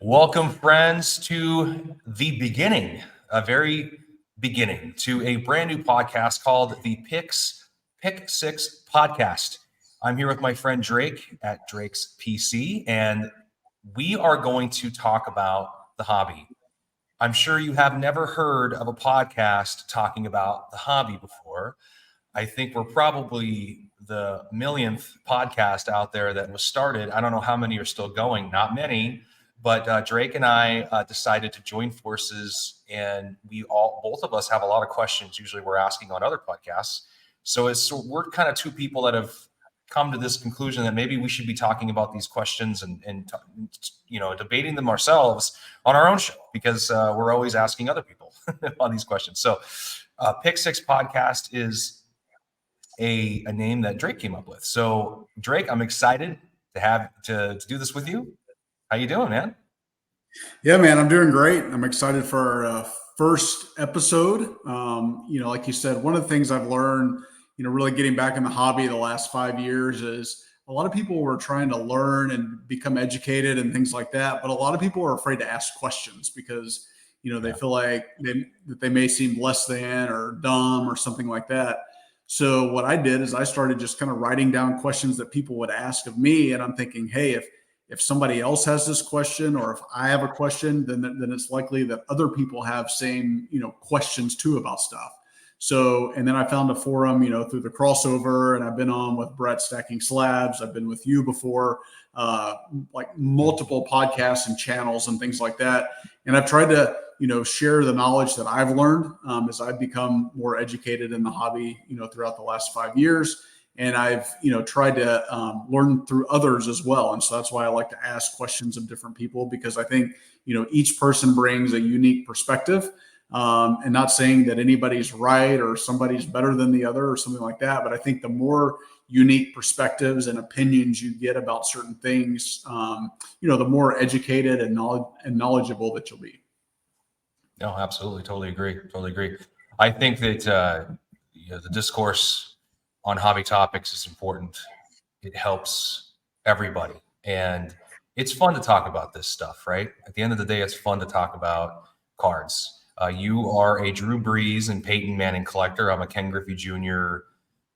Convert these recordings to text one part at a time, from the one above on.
Welcome, friends, to the beginning, a very beginning, to a brand new podcast called the Pick Six Podcast. I'm here with my friend Drake at Drake's PC, and we are going to talk about the hobby. I'm sure you have never heard of a podcast talking about the hobby before. I think we're probably the millionth podcast out there that was started. I don't know how many are still going, not many, but Drake and I decided to join forces, and both of us have a lot of questions. Usually, we're asking on other podcasts. So we're kind of two people that have come to this conclusion that maybe we should be talking about these questions and debating them ourselves on our own show, because we're always asking other people on these questions. So, Pick Six Podcast is a name that Drake came up with. So, Drake, I'm excited to do this with you. How you doing, man? Yeah, man, I'm doing great. I'm excited for our first episode. Like you said, one of the things I've learned, really getting back in the hobby the last 5 years is a lot of people were trying to learn and become educated and things like that. But a lot of people are afraid to ask questions because, they feel like that they may seem less than or dumb or something like that. So what I did is I started just kind of writing down questions that people would ask of me. And I'm thinking, hey, if somebody else has this question, or if I have a question, then it's likely that other people have same, questions too about stuff. So, and then I found a forum, through the crossover, and I've been on with Brett Stacking Slabs. I've been with you before, like multiple podcasts and channels and things like that. And I've tried to, share the knowledge that I've learned as I've become more educated in the hobby, throughout the last 5 years. And I've, tried to learn through others as well. And so that's why I like to ask questions of different people, because I think, each person brings a unique perspective, and not saying that anybody's right or somebody's better than the other or something like that. But I think the more unique perspectives and opinions you get about certain things, the more educated and knowledgeable that you'll be. No, absolutely. Totally agree. I think that, the discourse on hobby topics is important. It helps everybody. And it's fun to talk about this stuff, right? At the end of the day, it's fun to talk about cards. You are a Drew Brees and Peyton Manning collector. I'm a Ken Griffey Jr.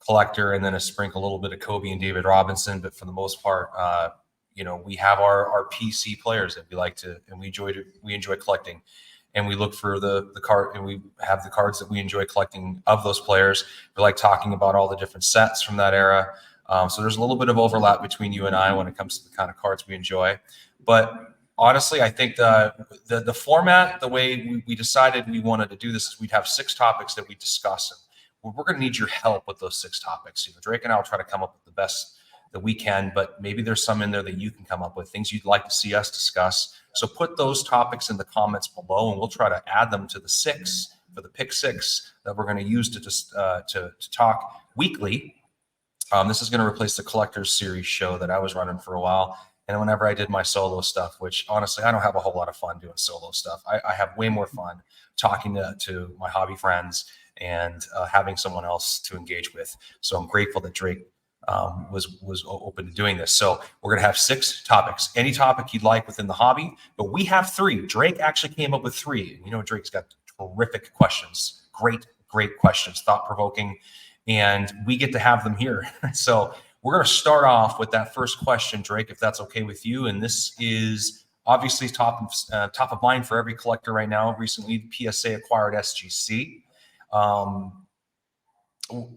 collector, and then a little bit of Kobe and David Robinson. But for the most part, we have our PC players that we like to, and we enjoy collecting. And we look for the card, and we have the cards that we enjoy collecting of those players. We like talking about all the different sets from that era. So there's a little bit of overlap between you and I when it comes to the kind of cards we enjoy. But honestly, I think the format, the way we decided we wanted to do this, is we'd have 6 topics that we discuss. And we're going to need your help with those 6 topics. Drake and I will try to come up with the best that we can, but maybe there's some in there that you can come up with, things you'd like to see us discuss. So put those topics in the comments below, and we'll try to add them to the 6 for the Pick 6 that we're going to use to talk weekly. This is going to replace the Collectors Series show that I was running for a while. And whenever I did my solo stuff, which honestly, I don't have a whole lot of fun doing solo stuff. I have way more fun talking to my hobby friends and having someone else to engage with. So I'm grateful that Drake was open to doing this. So we're going to have 6 topics, any topic you'd like within the hobby, but we have 3. Drake actually came up with 3. Drake's got terrific questions, great questions, thought-provoking, and we get to have them here. So we're going to start off with that first question, Drake, if that's okay with you. And this is obviously top of mind for every collector right now. Recently, PSA acquired SGC.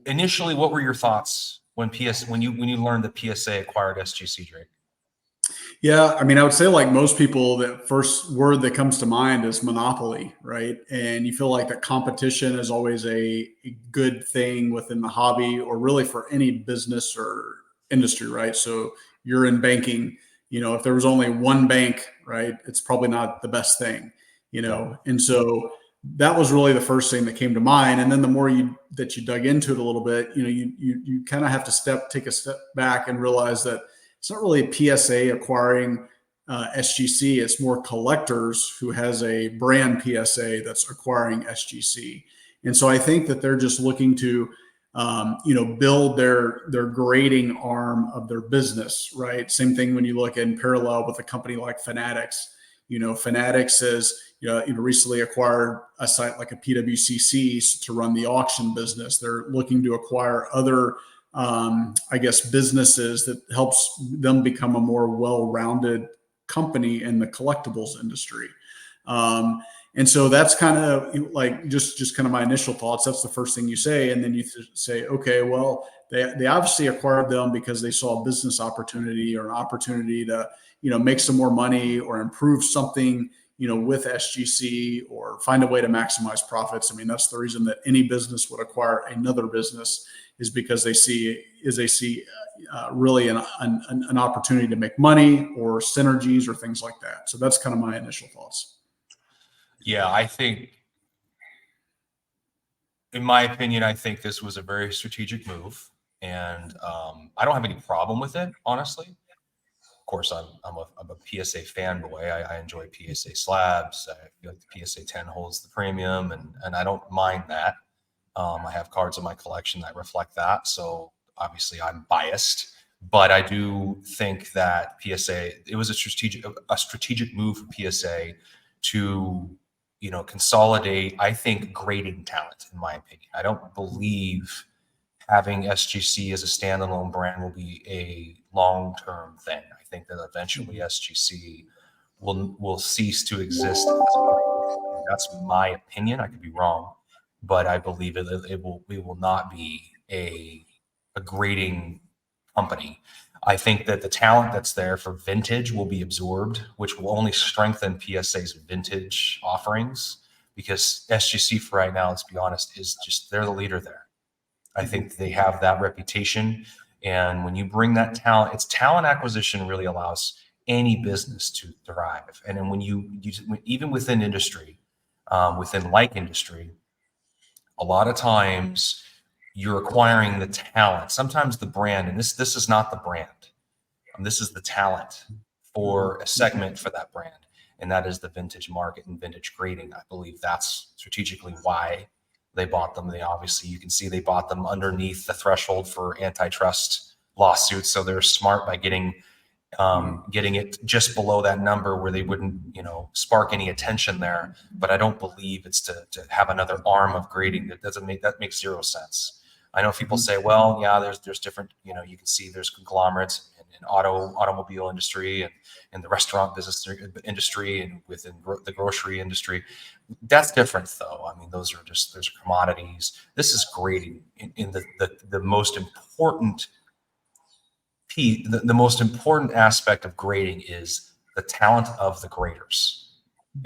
Initially, what were your thoughts when you learned that PSA acquired SGC, Drake? Yeah, I mean, I would say, like most people, the first word that comes to mind is monopoly, right? And you feel like that competition is always a good thing within the hobby, or really for any business or industry, right? So you're in banking, if there was only one bank, right, it's probably not the best thing, And so that was really the first thing that came to mind. And then the more that you dug into it a little bit, you kind of have to take a step back and realize that it's not really a PSA acquiring SGC. It's more collectors who has a brand PSA that's acquiring SGC. And so I think that they're just looking to, build their grading arm of their business, right? Same thing when you look in parallel with a company like Fanatics. Fanatics has recently acquired a site like a PWCC to run the auction business. They're looking to acquire other, businesses that helps them become a more well-rounded company in the collectibles industry. And so that's kind of like just kind of my initial thoughts. That's the first thing you say, and then you say, okay, well, they obviously acquired them because they saw a business opportunity or an opportunity to make some more money or improve something with SGC or find a way to maximize profits. I mean, that's the reason that any business would acquire another business, is because they see really an opportunity to make money or synergies or things like that. So that's kind of my initial thoughts. Yeah, I think, in my opinion, I think this was a very strategic move, and I don't have any problem with it, honestly. Of course, I'm a PSA fanboy. I enjoy PSA slabs. I feel like the PSA 10 holds the premium, and I don't mind that. I have cards in my collection that reflect that, so obviously I'm biased. But I do think that it was a strategic move for PSA to consolidate, I think, grading talent, in my opinion. I don't believe having SGC as a standalone brand will be a long-term thing. I think that eventually SGC will cease to exist as a brand. That's my opinion. I could be wrong, but I believe it will not be a grading company. I think that the talent that's there for vintage will be absorbed, which will only strengthen PSA's vintage offerings, because SGC for right now, let's be honest, they're the leader there. I think they have that reputation. And when you bring that talent, it's talent acquisition really allows any business to thrive. And then when even within industry, within like industry, a lot of times you're acquiring the talent, sometimes the brand, and this is not the brand. This is the talent for a segment for that brand. And that is the vintage market and vintage grading. I believe that's strategically why they bought them. You can see they bought them underneath the threshold for antitrust lawsuits. So they're smart by getting it just below that number where they wouldn't, spark any attention there. But I don't believe it's to have another arm of grading. That makes zero sense. I know people say, well, yeah, there's different, you can see there's conglomerates in automobile industry and in the restaurant business industry and within the grocery industry. That's different though. I mean, those are commodities. This is grading in the most important piece. The most important aspect of grading is the talent of the graders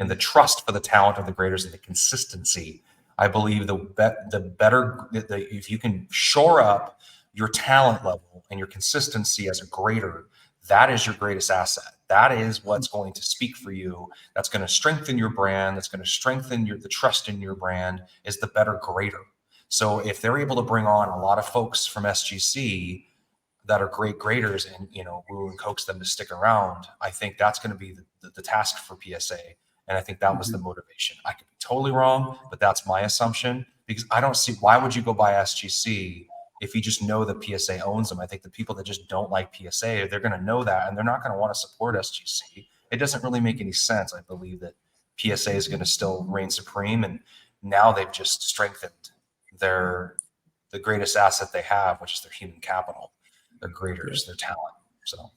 and the trust for the talent of the graders and the consistency. I believe the better if you can shore up your talent level and your consistency as a grader, that is your greatest asset. That is what's going to speak for you. That's going to strengthen your brand. That's going to strengthen the trust in your brand, is the better grader. So if they're able to bring on a lot of folks from SGC that are great graders and, woo and coax them to stick around, I think that's going to be the task for PSA. And I think that was the motivation. I could be totally wrong, but that's my assumption, because I don't see why would you go buy SGC if you just know that PSA owns them. I think the people that just don't like PSA, they're going to know that, and they're not going to want to support SGC. It doesn't really make any sense. I believe that PSA is going to still reign supreme, and now they've just strengthened the greatest asset they have, which is their human capital, their graders, their talent. So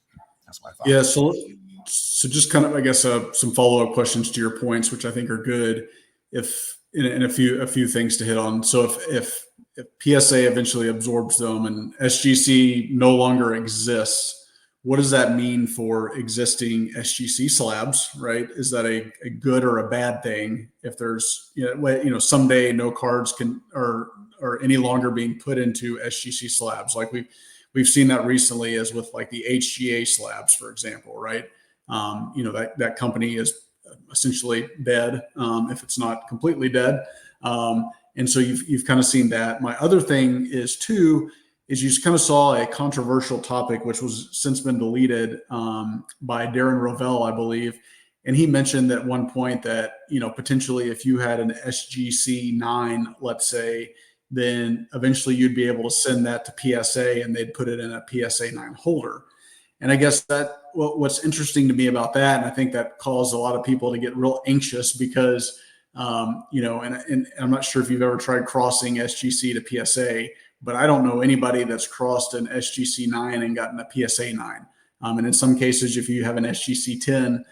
that's my thought. Yeah. So just kind of, I guess, some follow-up questions to your points, which I think are good. If in a few things to hit on. So if PSA eventually absorbs them and SGC no longer exists, what does that mean for existing SGC slabs? Right? Is that a good or a bad thing? If there's someday no cards can or any longer being put into SGC slabs, like we've seen that recently, as with like the HGA slabs, for example, right? That company is essentially dead, if it's not completely dead. And so you've kind of seen that. My other thing is you kind of saw a controversial topic, which was since been deleted, by Darren Rovell, I believe. And he mentioned at one point that, potentially if you had an SGC 9, let's say, then eventually you'd be able to send that to PSA and they'd put it in a PSA 9 holder. And I guess that what's interesting to me about that, and I think that caused a lot of people to get real anxious because, and I'm not sure if you've ever tried crossing SGC to PSA, but I don't know anybody that's crossed an SGC 9 and gotten a PSA 9. And in some cases, if you have an SGC 10,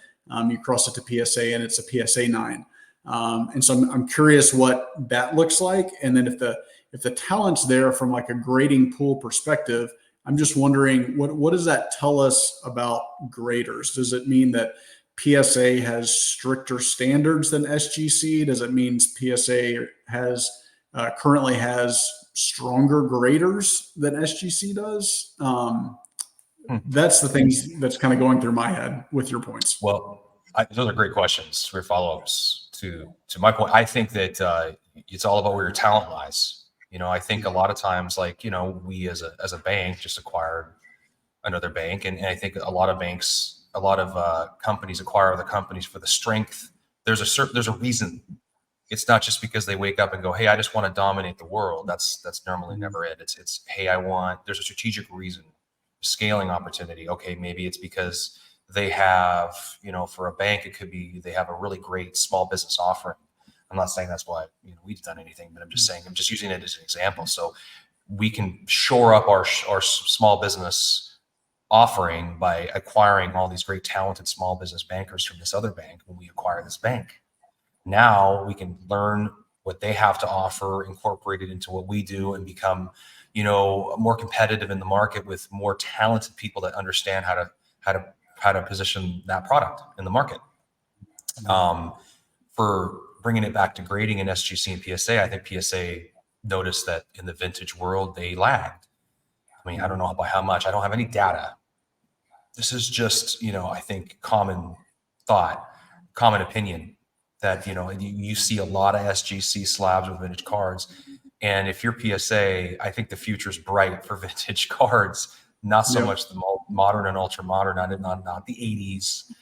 you cross it to PSA and it's a PSA 9. And so I'm curious what that looks like. And then if the talent's there from like a grading pool perspective, I'm just wondering what does that tell us about graders? Does it mean that PSA has stricter standards than SGC? Does it mean PSA currently has stronger graders than SGC does? That's the things that's kind of going through my head with your points. Well, those are great questions for follow-ups to my point. I think that it's all about where your talent lies. I think a lot of times, like, we as a bank just acquired another bank, and I think a lot of banks, a lot of companies acquire other companies for the strength. There's a reason. It's not just because they wake up and go, "Hey, I just want to dominate the world." That's normally never it. It's hey, there's a strategic reason, scaling opportunity. Okay, maybe it's because they have, for a bank, it could be they have a really great small business offering. I'm not saying that's why we've done anything, but I'm just using it as an example. So we can shore up our small business offering by acquiring all these great talented small business bankers from this other bank. When we acquire this bank, now we can learn what they have to offer, incorporate it into what we do, and become more competitive in the market with more talented people that understand how to position that product in the market. For bringing it back to grading in SGC and PSA, I think PSA noticed that in the vintage world, they lagged. I mean, I don't know by how much. I don't have any data. This is just, I think common thought, common opinion that, you see a lot of SGC slabs with vintage cards. And if you're PSA, I think the future is bright for vintage cards, not so much the modern and ultra modern, not the 80s,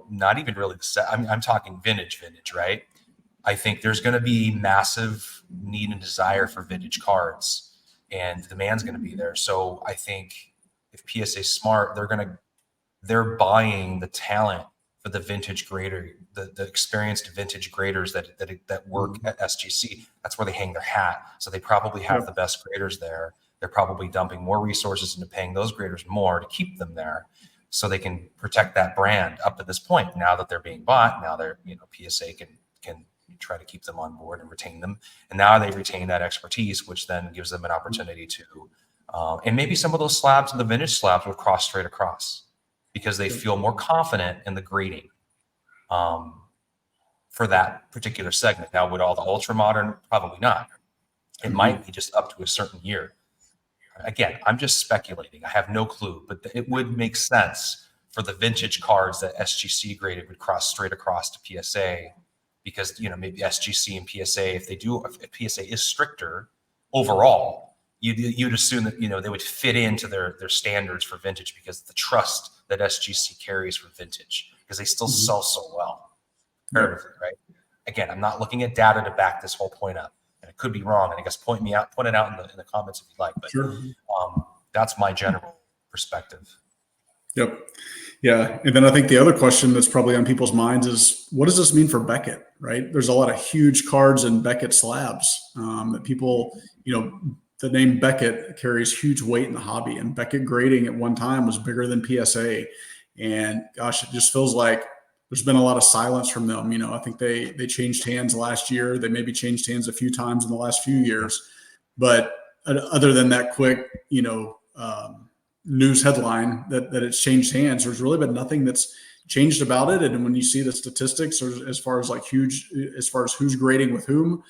not even really I'm talking vintage, right? I think there's going to be massive need and desire for vintage cards, and the demand's going to be there. So I think if PSA's smart, they're buying the talent for the vintage grader, the experienced vintage graders that work at SGC. That's where they hang their hat. So they probably have the best graders there. They're probably dumping more resources into paying those graders more to keep them there, so they can protect that brand up to this point. Now that they're being bought, now they're PSA can try to keep them on board and retain them. And now they retain that expertise, which then gives them an opportunity to, and maybe some of those slabs and the vintage slabs will cross straight across because they feel more confident in the grading for that particular segment. Now, with all the ultra modern, probably not. It might be just up to a certain year. Again, I'm just speculating. I have no clue, but it would make sense for the vintage cards that SGC graded would cross straight across to PSA, because maybe SGC and PSA, if PSA is stricter overall, you'd assume that they would fit into their standards for vintage because of the trust that SGC carries for vintage, because they still sell so well, comparatively, right? Again, I'm not looking at data to back this whole point up, and it could be wrong. And I guess point it out in the comments if you'd like. But that's my general perspective. Yep. Yeah. And then I think the other question that's probably on people's minds is, what does this mean for Beckett, right? There's a lot of huge cards in Beckett slabs that people, the name Beckett carries huge weight in the hobby, and Beckett grading at one time was bigger than PSA. And gosh, it just feels like there's been a lot of silence from them. I think they changed hands last year. They maybe changed hands a few times in the last few years, but other than that quick, news headline that it's changed hands, there's really been nothing that's changed about it. And when you see the statistics, as far as who's grading with whom,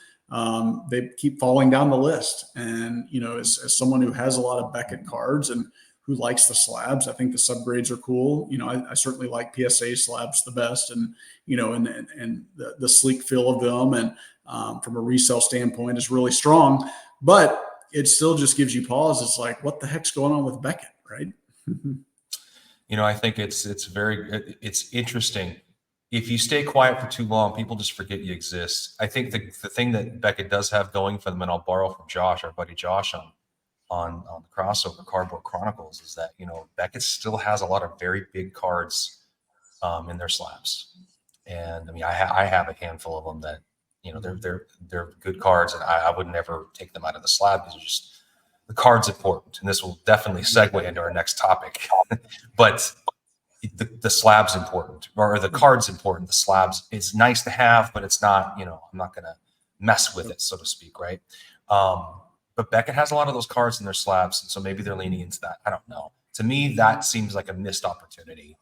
they keep falling down the list. And as someone who has a lot of Beckett cards and who likes the slabs, I think the subgrades are cool. I certainly like PSA slabs the best, and and the sleek feel of them, and from a resale standpoint is really strong. But it still just gives you pause. It's like, what the heck's going on with Beckett, right? I think it's interesting. If you stay quiet for too long, people just forget you exist. I think the thing that Beckett does have going for them, and I'll borrow from Josh, our buddy Josh, on the crossover Cardboard Chronicles is that, Beckett still has a lot of very big cards in their slabs. And I mean, I have a handful of them that, they're good cards, and I would never take them out of the slab because just the card's important. And this will definitely segue into our next topic. But the slab's important, or the card's important. The slabs, it's nice to have, but it's not, I'm not going to mess with it, so to speak, right? But Beckett has a lot of those cards in their slabs, and so maybe they're leaning into that. I don't know. To me, that seems like a missed opportunity.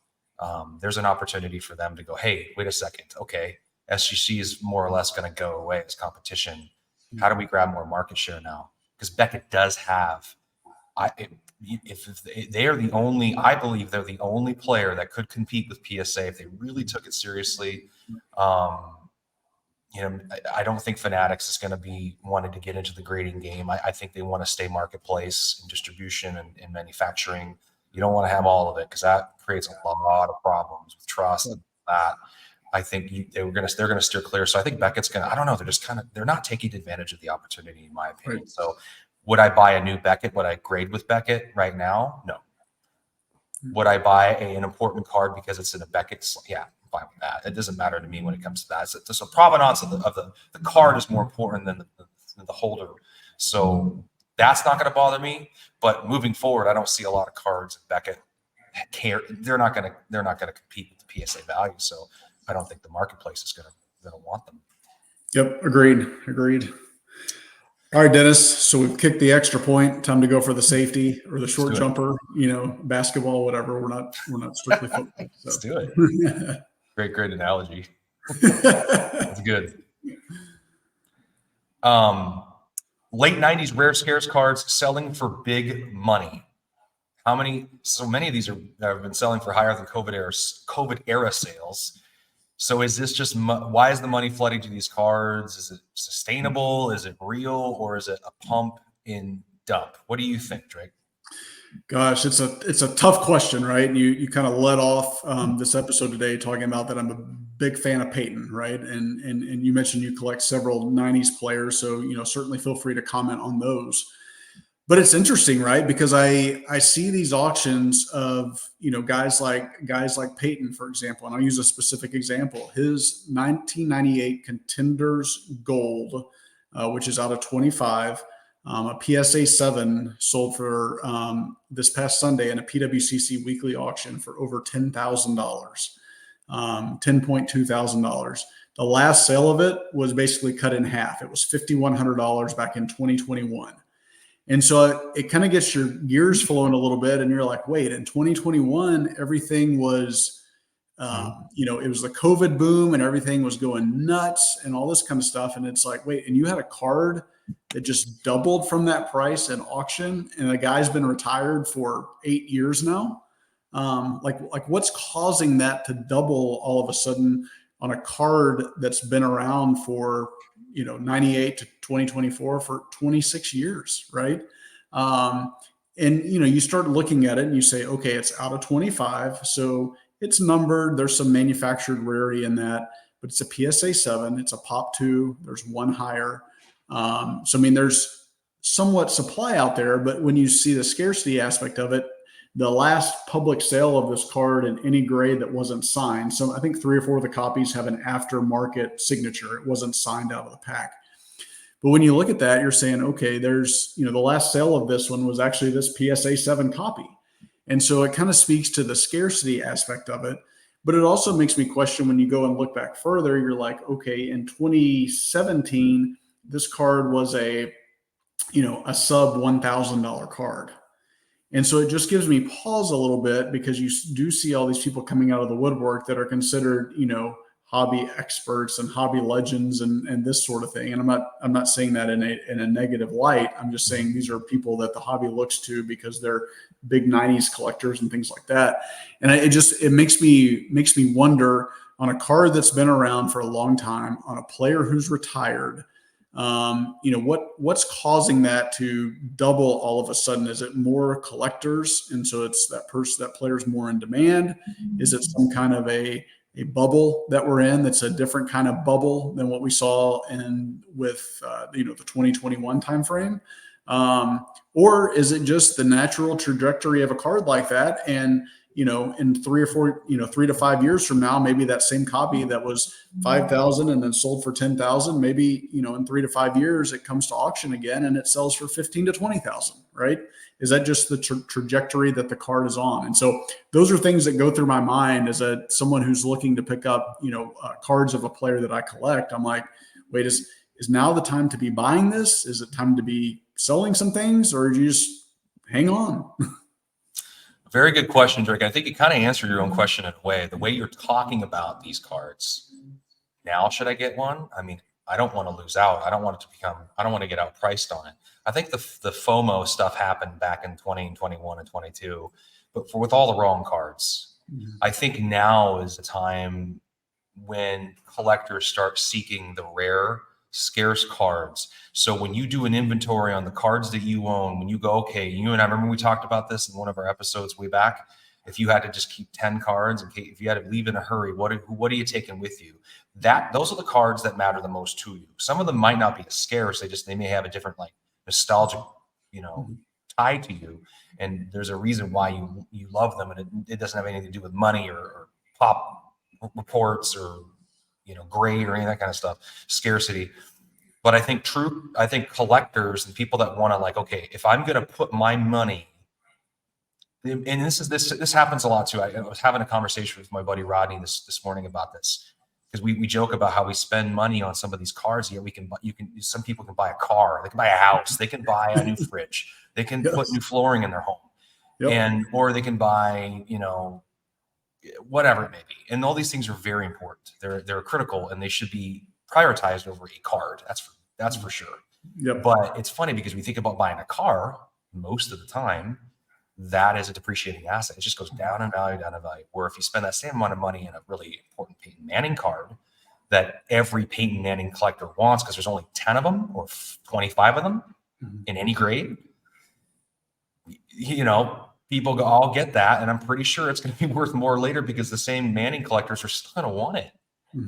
There's an opportunity for them to go, hey, wait a second. Okay, SGC is more or less going to go away as competition. How do we grab more market share now? Because Beckett does have, if they are the only, I believe they're the only player that could compete with PSA if they really took it seriously. I don't think Fanatics is going to be wanting to get into the grading game. I think they want to stay marketplace and distribution and manufacturing. You don't want to have all of it because that creates a lot of problems with trust and that. I think they're going to steer clear. So I think Beckett's going to, I don't know. They're not taking advantage of the opportunity, in my opinion. Right. So would I buy a new Beckett? Would I grade with Beckett right now? No. Would I buy an important card because it's in a Beckett? Yeah, I'm fine with that. It doesn't matter to me when it comes to that. So provenance of the card is more important than the holder. So that's not going to bother me. But moving forward, I don't see a lot of cards in Beckett care. They're not going to compete with the PSA value. So I don't think the marketplace is going to want them. Yep, agreed. All right, Dennis. So we've kicked the extra point. Time to go for the safety or the short jumper. Basketball, whatever. We're not strictly football. So. Let's do it. Great analogy. That's good. Late 90s rare scarce cards selling for big money. How many? So many of these have been selling for higher than COVID era sales. So is this just why is the money flooding to these cards? Is it sustainable? Is it real, or is it a pump in dump? What do you think, Drake? Gosh, it's a tough question, right? And you kind of led off this episode today talking about that I'm a big fan of Peyton, right? And you mentioned you collect several 90s players, so certainly feel free to comment on those. But it's interesting, right? Because I see these auctions of guys like Peyton, for example, and I'll use a specific example. His 1998 Contenders Gold, which is out of 25, a PSA 7 sold for this past Sunday in a PWCC weekly auction for over $10,000, $10,200. The last sale of it was basically cut in half. It was $5,100 back in 2021. And so it kind of gets your gears flowing a little bit, and you're like, wait, in 2021, everything was, it was the COVID boom and everything was going nuts and all this kind of stuff. And it's like, wait, and you had a card that just doubled from that price in auction, and the guy's been retired for 8 years now. Like what's causing that to double all of a sudden on a card that's been around for 98 to 2024 for 26 years, right? And you start looking at it and you say, okay, it's out of 25, so it's numbered. There's some manufactured rarity in that, but it's a PSA 7. It's a Pop 2. There's one higher. So I mean, there's somewhat supply out there, but when you see the scarcity aspect of it, the last public sale of this card in any grade that wasn't signed. So I think 3 or 4 of the copies have an aftermarket signature. It wasn't signed out of the pack. But when you look at that, you're saying, okay, there's, the last sale of this one was actually this PSA 7 copy. And so it kind of speaks to the scarcity aspect of it. But it also makes me question when you go and look back further, you're like, okay, in 2017, this card was a sub $1,000 card. And so it just gives me pause a little bit, because you do see all these people coming out of the woodwork that are considered, hobby experts and hobby legends and this sort of thing. And I'm not saying that in a negative light. I'm just saying these are people that the hobby looks to because they're big 90s collectors and things like that. And it makes me wonder, on a card that's been around for a long time, on a player who's retired, what's causing that to double all of a sudden? Is it more collectors, and so it's that player's more in demand? Is it some kind of a bubble that we're in that's a different kind of bubble than what we saw with the 2021 timeframe? Or is it just the natural trajectory of a card like that? And, in 3 to 5 years from now, maybe that same copy that was 5,000 and then sold for 10,000, maybe, in 3 to 5 years, it comes to auction again and it sells for 15 to 20,000, right? Is that just the trajectory that the card is on? And so those are things that go through my mind as someone who's looking to pick up, cards of a player that I collect. I'm like, wait, is now the time to be buying this? Is it time to be selling some things, or do you just hang on? Very good question, Drake. I think you kind of answered your own question in a way. The way you're talking about these cards, now should I get one? I mean, I don't want to lose out. I don't want to get outpriced on it. I think the FOMO stuff happened back in 20 and 21 and 22, but with all the wrong cards. Mm-hmm. I think now is the time when collectors start seeking the rare, scarce cards. So when you do an inventory on the cards that you own, when you go, okay, you and I remember we talked about this in one of our episodes way back. If you had to just keep 10 cards, if you had to leave in a hurry, what are you taking with you? Those are the cards that matter the most to you. Some of them might not be as scarce. They may have a different nostalgic, tie to you. And there's a reason why you love them. And it doesn't have anything to do with money or pop reports or, grade or any of that kind of stuff, scarcity. But I think collectors and people that want to okay, if I'm going to put my money, and this happens a lot too. I was having a conversation with my buddy Rodney this morning about this, because we joke about how we spend money on some of these cards. Here some people can buy a car, they can buy a house, they can buy a new fridge, they can put new flooring in their home, or they can buy whatever it may be. And all these things are very important. They're critical, and they should be prioritized over a card. That's for sure. Yep. But it's funny because we think about buying a car, most of the time, that is a depreciating asset. It just goes down in value, down in value. Where if you spend that same amount of money in a really important Peyton Manning card that every Peyton Manning collector wants, because there's only 10 of them or 25 of them in any grade, people go, I'll get that. And I'm pretty sure it's going to be worth more later, because the same Manning collectors are still going to want it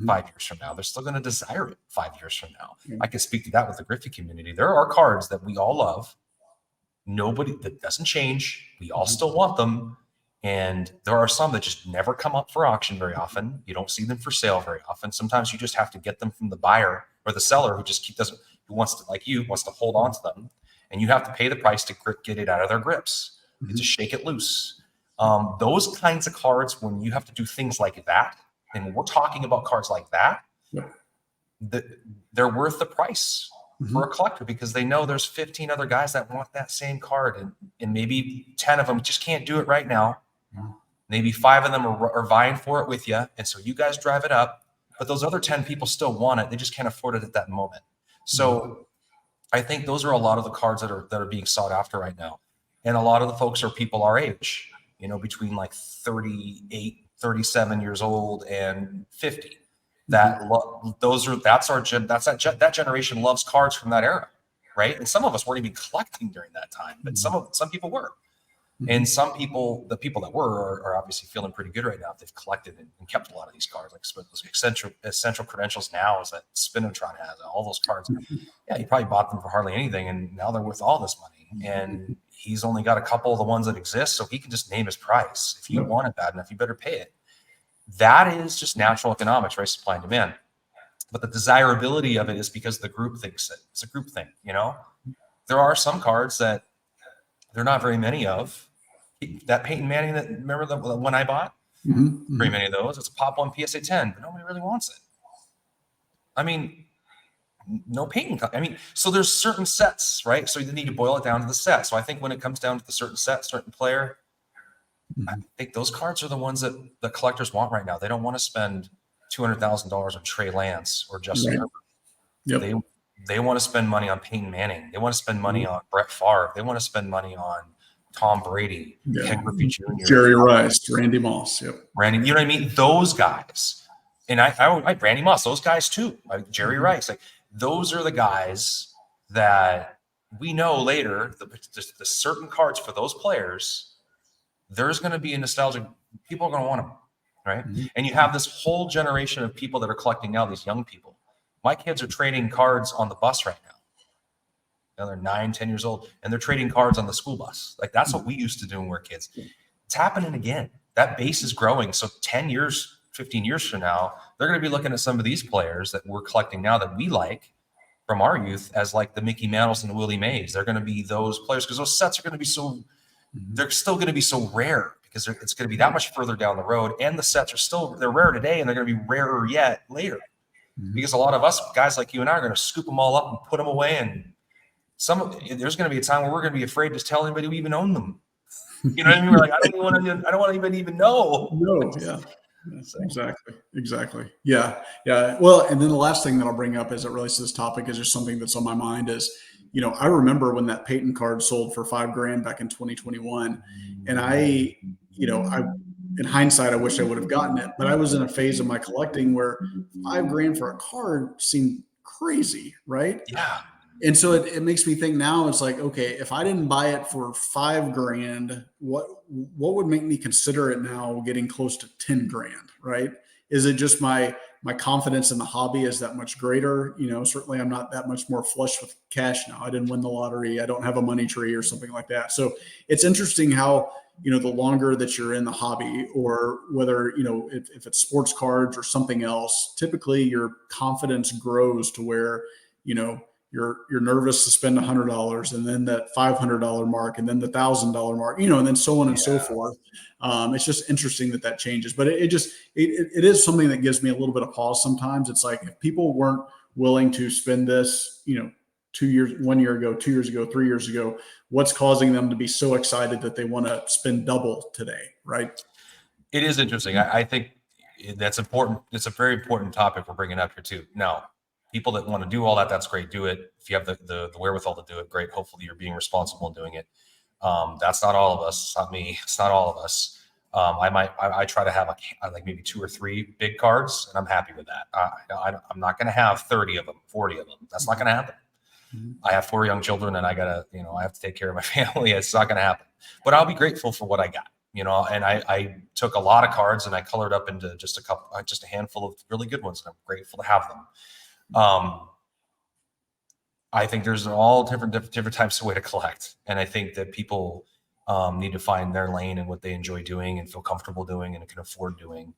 5 years from now. They're still going to desire it 5 years from now. I can speak to that with the Griffey community. There are cards that we all love. That doesn't change. We all still want them. And there are some that just never come up for auction very often. You don't see them for sale very often. Sometimes you just have to get them from the buyer or the seller who wants to hold on to them. And you have to pay the price to get it out of their grips. To shake it loose. Those kinds of cards, when you have to do things like that, and we're talking about cards like that, they're worth the price for a collector, because they know there's 15 other guys that want that same card, and maybe 10 of them just can't do it right now. Maybe 5 of them are vying for it with you, and so you guys drive it up, but those other 10 people still want it. They just can't afford it at that moment. So I think those are a lot of the cards that are being sought after right now. And a lot of the folks are people our age, between 38, 37 years old and 50. That generation loves cards from that era, right? And some of us weren't even collecting during that time, but some people were. And some people, the people that were, are obviously feeling pretty good right now. They've collected and kept a lot of these cards, like those essential credentials now is that Spinotron has all those cards. Yeah, he probably bought them for hardly anything, and now they're worth all this money. And he's only got a couple of the ones that exist, so he can just name his price. If you want it bad enough, you better pay it. That is just natural economics, right? Supply and demand. But the desirability of it is because the group thinks it. It's a group thing, There are some cards that there are not very many of. That Peyton Manning, remember the one I bought? Very many of those. It's a Pop 1 PSA 10, but nobody really wants it. I mean, no Peyton. So there's certain sets, right? So you need to boil it down to the set. So I think when it comes down to the certain set, certain player, I think those cards are the ones that the collectors want right now. They don't want to spend $200,000 on Trey Lance or Justin Herbert. They want to spend money on Peyton Manning. They want to spend money on Brett Favre. They want to spend money on Tom Brady, Ken Griffey Jr., Jerry Rice, Randy Moss. Randy, you know what I mean? Those guys. And I Randy Moss, those guys too. Jerry Rice. Those are the guys that we know later, the certain cards for those players, there's going to be a nostalgic. People are going to want them, right? And you have this whole generation of people that are collecting now, these young people. My kids are trading cards on the bus right now. they're 9, 10 years old, and they're trading cards on the school bus. Like that's what we used to do when we were kids. It's happening again. That base is growing. So 10 years, 15 years from now, they're going to be looking at some of these players that we're collecting now that we like from our youth as like the Mickey Mantles and the Willie Mays. They're going to be those players because those sets are going to be so, they're still going to be so rare because it's going to be that much further down the road. And the sets are still, they're rare today and they're going to be rarer yet later because a lot of us guys like you and I are going to scoop them all up and put them away. And there's going to be a time where we're going to be afraid to tell anybody we even own them. You know what I mean? We're like, I don't want anybody to even know. No, yeah. Exactly. Yeah. Well, and then the last thing that I'll bring up as it relates to this topic is just something that's on my mind is, I remember when that Peyton card sold for $5,000 back in 2021. And I, in hindsight, I wish I would have gotten it, but I was in a phase of my collecting where $5,000 for a card seemed crazy. Right. Yeah. And so it makes me think now it's like, okay, if I didn't buy it for $5,000, what would make me consider it now getting close to $10,000, right? Is it just my confidence in the hobby is that much greater? Certainly I'm not that much more flush with cash now. I didn't win the lottery. I don't have a money tree or something like that. So it's interesting how, the longer that you're in the hobby or whether, if it's sports cards or something else, typically your confidence grows to where, you're nervous to spend $100 and then that $500 mark and then the $1,000 mark, and then so on and so forth. It's just interesting that changes, but it is something that gives me a little bit of pause. Sometimes it's like, if people weren't willing to spend this, 2 years, 1 year ago, 2 years ago, 3 years ago, what's causing them to be so excited that they want to spend double today? Right. It is interesting. I think that's important. It's a very important topic we're bringing up here too. Now, people that want to do all that, that's great. Do it. If you have the wherewithal to do it, great. Hopefully you're being responsible in doing it. That's not all of us. It's not me. It's not all of us. I try to have like maybe 2 or 3 big cards and I'm happy with that. I'm not going to have 30 of them, 40 of them. That's not going to happen. I have 4 young children and I gotta, I have to take care of my family. It's not going to happen, but I'll be grateful for what I got, and I took a lot of cards and I colored up into just a handful of really good ones. And I'm grateful to have them. I think there's all different types of way to collect. And I think that people need to find their lane and what they enjoy doing and feel comfortable doing and can afford doing.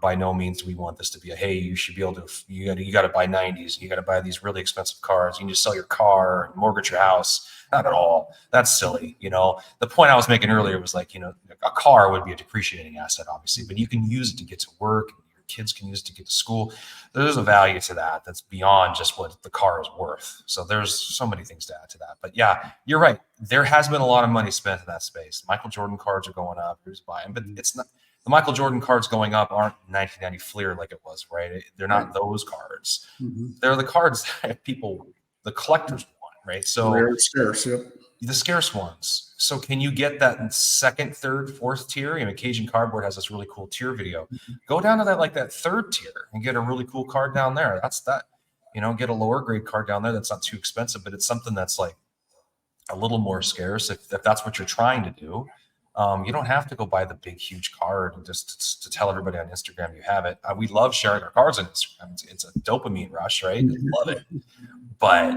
By no means do we want this to be hey, you should be able to, you got to buy 90s. You got to buy these really expensive cars. You can just sell your car and mortgage your house. Not at all. That's silly. The point I was making earlier was like, a car would be a depreciating asset, obviously, but you can use it to get to work. Kids can use it to get to school. There's a value to that that's beyond just what the car is worth. So there's so many things to add to that. But yeah, you're right. There has been a lot of money spent in that space. Michael Jordan cards are going up. Who's buying? But it's not the Michael Jordan cards going up aren't 1990 Fleer like it was, right? They're not those cards. They're the cards that the collectors want, right? So they're scarce, yep. The scarce ones. So can you get that in second, third, fourth tier? Cajun Cardboard has this really cool tier video. Go down to that third tier and get a really cool card down there. That's that. Get a lower grade card down there that's not too expensive, but it's something that's like a little more scarce if that's what you're trying to do. You don't have to go buy the big, huge card and just to tell everybody on Instagram you have it. We love sharing our cards on Instagram. It's a dopamine rush, right? Love it, but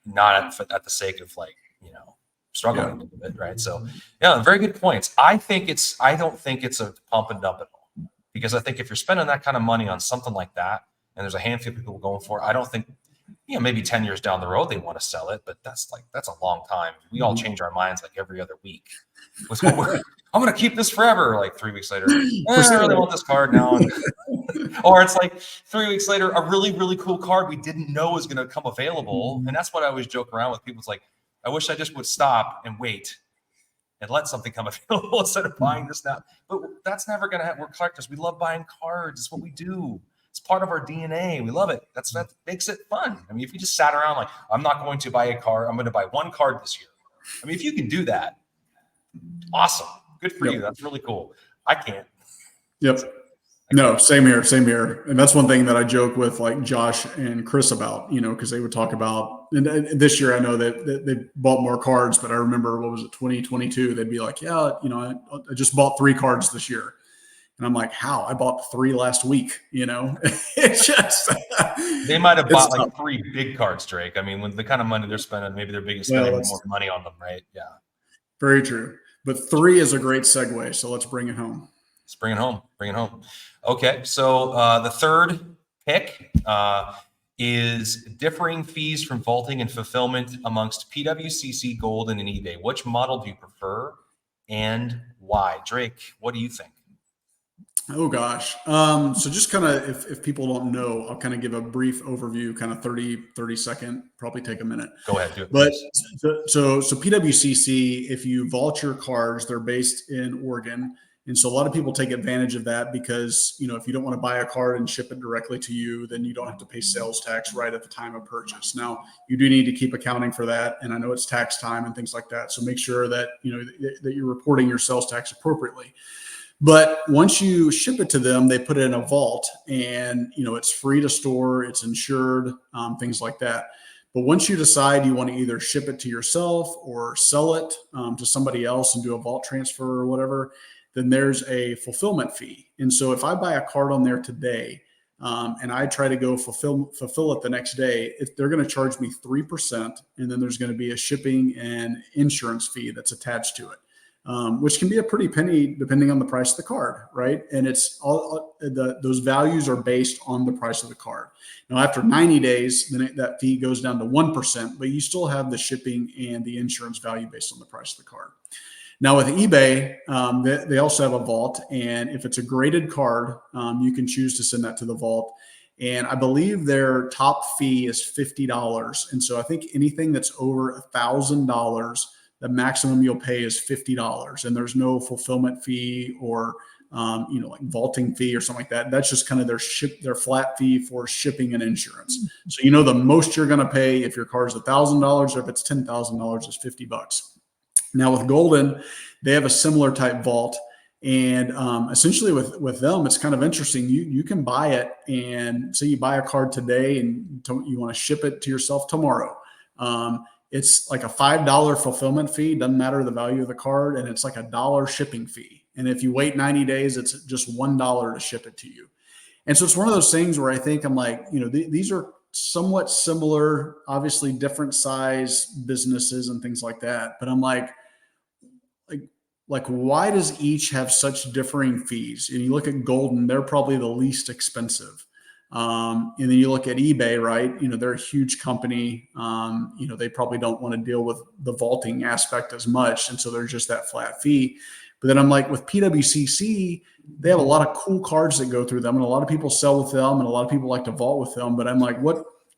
not at the sake of struggling a little bit, right? So, yeah, very good points. I don't think it's a pump and dump at all, because I think if you're spending that kind of money on something like that, and there's a handful of people going for it, I don't think, maybe 10 years down the road they want to sell it, but that's a long time. We all change our minds like every other week. I'm going to keep this forever. Like 3 weeks later, I really want this card now. Or it's like 3 weeks later, a really, really cool card we didn't know was going to come available. And that's what I always joke around with people. It's like, I wish I just would stop and wait and let something come available instead of buying this now. But that's never going to happen. We're collectors. We love buying cards. It's what we do. It's part of our DNA. We love it. That makes it fun. If you just sat around like, I'm not going to buy a card. I'm going to buy 1 card this year. If you can do that, awesome. Good for you. That's really cool. I can't. Yep. No, same here. And that's one thing that I joke with like Josh and Chris about, because they would talk about, and this year I know that they bought more cards, but I remember, 2022, they'd be like, I just bought 3 cards this year. And I'm like, how? I bought 3 last week, you know? It's just, They might have it's bought like tough. 3 big cards, Drake. I mean, with the kind of money they're spending, maybe they're Well, spending more that's money on them, right? Yeah. very true. But 3 is a great segue. So let's bring it home. Let's bring it home. Bring it home. Okay. So the third pick is differing fees from vaulting and fulfillment amongst PWCC, Golden, and eBay. Which model do you prefer and why? Drake, what do you think? Oh gosh. So just kind of, if people don't know, I'll kind of give a brief overview, kind of 30 second, probably take a minute. Go ahead, do it, But please. so PWCC, if you vault your cards, they're based in Oregon. And so a lot of people take advantage of that because, you know, if you don't want to buy a card and ship it directly to you, then you don't have to pay sales tax right at the time of purchase. Now, you do need to keep accounting for that. And I know it's tax time and things like that. So make sure that, you know, that you're reporting your sales tax appropriately. But once you ship it to them, they put it in a vault, and you know it's free to store, it's insured, things like that. But once you decide you want to either ship it to yourself or sell it to somebody else and do a vault transfer or whatever, then there's a fulfillment fee. And so if I buy a card on there today and I try to go fulfill it the next day, they're going to charge me 3%, and then there's going to be a shipping and insurance fee that's attached to it. Which can be a pretty penny depending on the price of the card, right? And it's all those values are based on the price of the card. Now, after 90 days, then that fee goes down to 1%, but you still have the shipping and the insurance value based on the price of the card. Now, with eBay, they also have a vault, and if it's a graded card, you can choose to send that to the vault. And I believe their top fee is $50, and so I think anything that's over $1,000, the maximum you'll pay is $50, and there's no fulfillment fee or you know, like vaulting fee or something like that. That's just kind of their flat fee for shipping and insurance. So you know the most you're going to pay if your car is $1,000, or if it's $10,000 is $50. Now with Golden, they have a similar type vault, and essentially with them, it's kind of interesting. You can buy it, and say you buy a card today, and you want to ship it to yourself tomorrow. It's like a $5 fulfillment fee. Doesn't matter the value of the card. And it's like $1 shipping fee. And if you wait 90 days, it's just $1 to ship it to you. And so it's one of those things where I think I'm like, you know, these are somewhat similar, obviously different size businesses and things like that. But I'm like, why does each have such differing fees? And you look at Golden, they're probably the least expensive. And then you look at eBay, right? You know, they're a huge company. You know, they probably don't want to deal with the vaulting aspect as much. And so there's just that flat fee. But then I'm like, with PWCC, they have a lot of cool cards that go through them, and a lot of people sell with them, and a lot of people like to vault with them. But I'm like,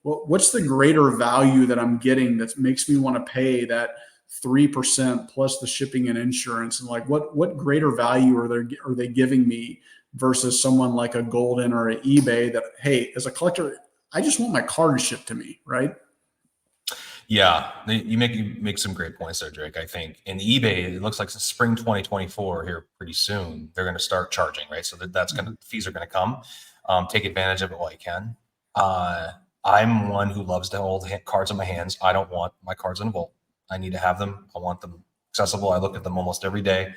what's the greater value that I'm getting that makes me want to pay that 3% plus the shipping and insurance? And like, what greater value are they giving me versus someone like a Golden or an eBay that, hey, as a collector, I just want my card shipped to me, right? Yeah, you make some great points there, Drake. I think in eBay, it looks like spring 2024 here pretty soon. They're going to start charging, right? So fees are going to come. Take advantage of it while you can. I'm one who loves to hold cards in my hands. I don't want my cards in a vault. I need to have them. I want them accessible. I look at them almost every day.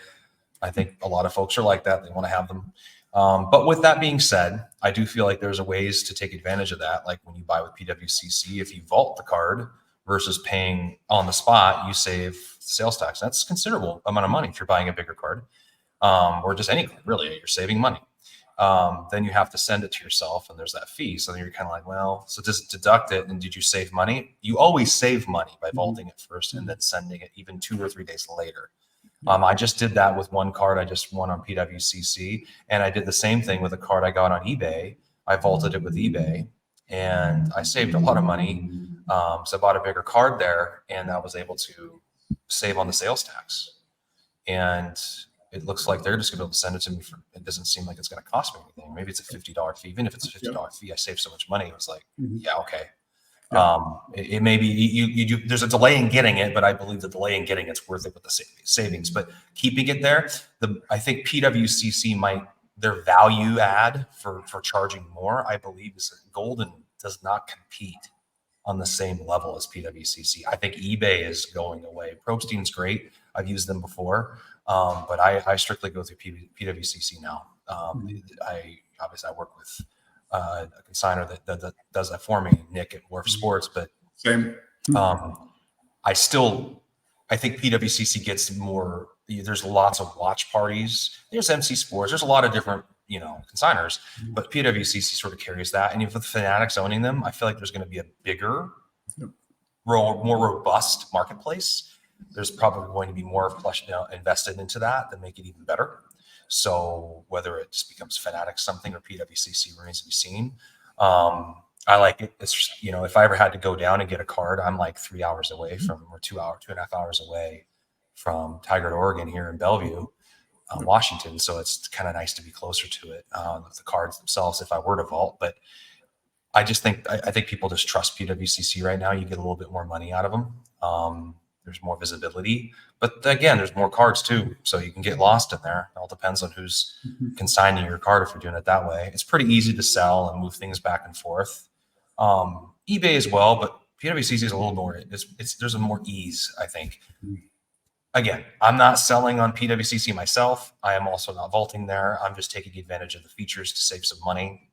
I think a lot of folks are like that. They want to have them. But with that being said, I do feel like there's ways to take advantage of that. Like when you buy with PWCC, if you vault the card versus paying on the spot, you save sales tax. That's a considerable amount of money if you're buying a bigger card, or just any card, really. You're saving money. Then you have to send it to yourself, and there's that fee. So then you're kind of like, well, so just deduct it, and did you save money? You always save money by vaulting it first and then sending it even 2 or 3 days later. I just did that with one card I just won on PWCC, and I did the same thing with a card I got on eBay. I vaulted it with eBay, and I saved a lot of money. So I bought a bigger card there, and I was able to save on the sales tax. And it looks like they're just going to be able to send it to me it doesn't seem like it's going to cost me anything. Maybe it's a $50 fee. Even if it's a $50 fee, I save so much money. It was like, yeah, okay. It may be there's a delay in getting it, but I believe the delay in getting it's worth it with the savings. But keeping it there, I think PWCC their value add for charging more, I believe, is that Golden does not compete on the same level as PWCC. I think eBay is going away. Prostein's great. I've used them before, but I strictly go through PWCC now. I obviously I work with a consigner that does that for me, Nick at Wharf Sports, but Same. I think PWCC gets more. There's lots of watch parties. There's MC Sports. There's a lot of different consigners, but PWCC sort of carries that. And with Fanatics owning them, I feel like there's going to be a bigger, more robust marketplace. There's probably going to be more invested into that make it even better. So whether it just becomes Fanatics something or PWCC remains to be seen. I like it. It's just, if I ever had to go down and get a card, I'm like 3 hours away or 2.5 hours away from Tigard, Oregon, here in Bellevue, Washington. So it's kind of nice to be closer to it, the cards themselves, if I were to vault. But I think people just trust PWCC right now. You get a little bit more money out of them. There's more visibility, but again, there's more cards too. So you can get lost in there. It all depends on who's consigning your card if you're doing it that way. It's pretty easy to sell and move things back and forth. eBay as well, but PWCC is a little more, there's a more ease, I think. Again, I'm not selling on PWCC myself. I am also not vaulting there. I'm just taking advantage of the features to save some money.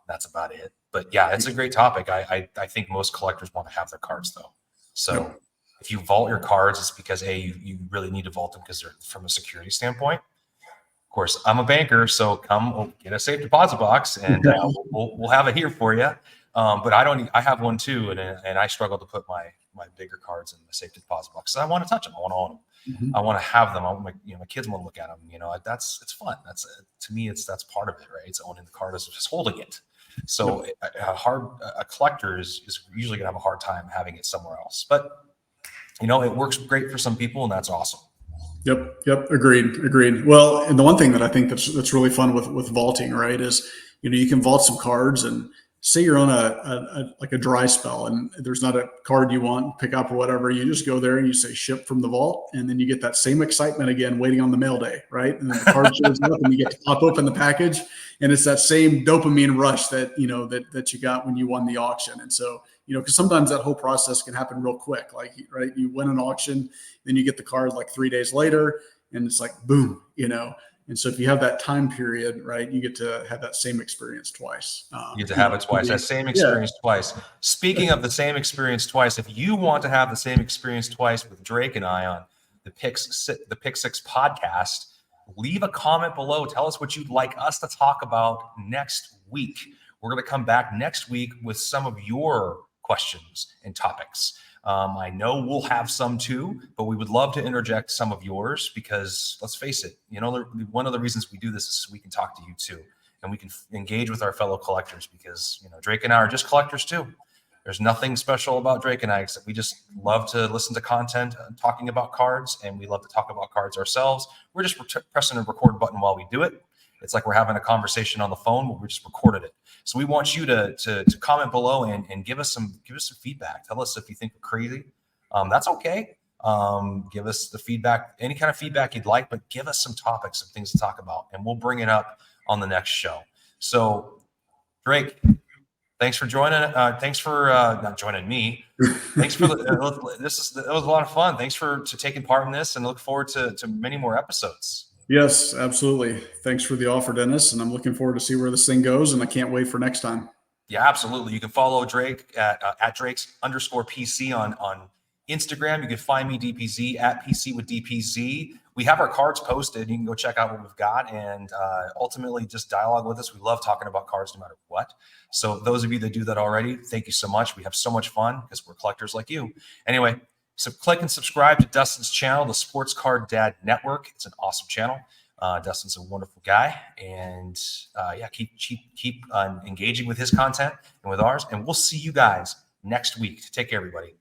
That's about it. But yeah, it's a great topic. I think most collectors want to have their cards though. So if you vault your cards, it's because you really need to vault them because they're from a security standpoint. Of course, I'm a banker, so come get a safe deposit box, and we'll have it here for you. But I have one too, and I struggle to put my bigger cards in the safe deposit box. So I want to touch them. I want to own them. I want to have them. My kids want to look at them. It's fun. To me, that's part of it, right? It's owning the card as just holding it. So a collector is usually going to have a hard time having it somewhere else. But it works great for some people, and that's awesome. Yep. Agreed. Well, and the one thing that I think that's really fun with vaulting, right, is you can vault some cards, and say you're on a dry spell and there's not a card you want, pick up or whatever. You just go there and you say ship from the vault, and then you get that same excitement again waiting on the mail day, right? And then the card shows up and you get to pop open the package, and it's that same dopamine rush that that you got when you won the auction. And so because sometimes that whole process can happen real quick. Like, right, you win an auction, then you get the card like 3 days later, and it's like boom, And so if you have that time period, right, you get to have that same experience twice. You get to have it twice, that same experience twice. Speaking of the same experience twice, if you want to have the same experience twice with Drake and I on the Pick Six podcast, leave a comment below. Tell us what you'd like us to talk about next week. We're going to come back next week with some of your questions and topics. I know we'll have some too, but we would love to interject some of yours because let's face it, one of the reasons we do this is so we can talk to you too, and we can engage with our fellow collectors because, Drake and I are just collectors too. There's nothing special about Drake and I except we just love to listen to content talking about cards, and we love to talk about cards ourselves. We're just pressing a record button while we do it. It's like we're having a conversation on the phone, but we just recorded it. So we want you to comment below and give us some feedback. Tell us if you think we're crazy. That's okay. Give us the feedback, any kind of feedback you'd like, but give us some topics of things to talk about, and we'll bring it up on the next show. So, Drake, thanks for joining. Thanks for not joining me. Thanks for that was a lot of fun. Thanks for taking part in this, and look forward to many more episodes. Yes, absolutely. Thanks for the offer, Dennis. And I'm looking forward to see where this thing goes. And I can't wait for next time. Yeah, absolutely. You can follow Drake at Drakes_PC on Instagram. You can find me DPZ at PC with DPZ. We have our cards posted. You can go check out what we've got and ultimately just dialogue with us. We love talking about cards no matter what. So those of you that do that already, thank you so much. We have so much fun because we're collectors like you. Anyway, so click and subscribe to Dustin's channel, the Sports Card Dad Network. It's an awesome channel. Dustin's a wonderful guy, and keep engaging with his content and with ours. And we'll see you guys next week. Take care, everybody.